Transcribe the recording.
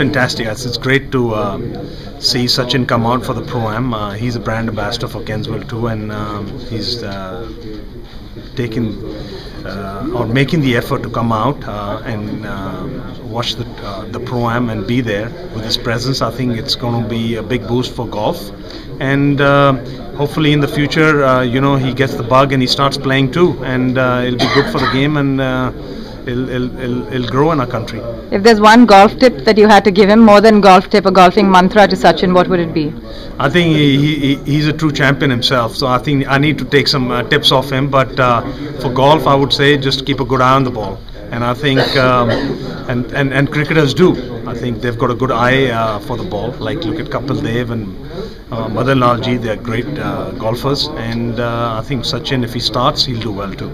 fantastic. It's great to see Sachin come out for the Pro-Am. He's a brand ambassador for Kenswell too, and he's taking or making the effort to come out and watch the Pro-Am and be there with his presence. I think it's going to be a big boost for golf, and hopefully in the future, he gets the bug and he starts playing too, and it'll be good for the game, and it'll grow in our country. If there's one golf tip that you had to give him, more than golf tip, a golfing mantra to Sachin, what would it be? I think he's a true champion himself, so I think I need to take some tips off him. But for golf, I would say just keep a good eye on the ball, and I think and cricketers do. I think they've got a good eye for the ball. Like look at Kapil Dev and Madan Lalji, they're great golfers, and I think Sachin, if he starts, he'll do well too.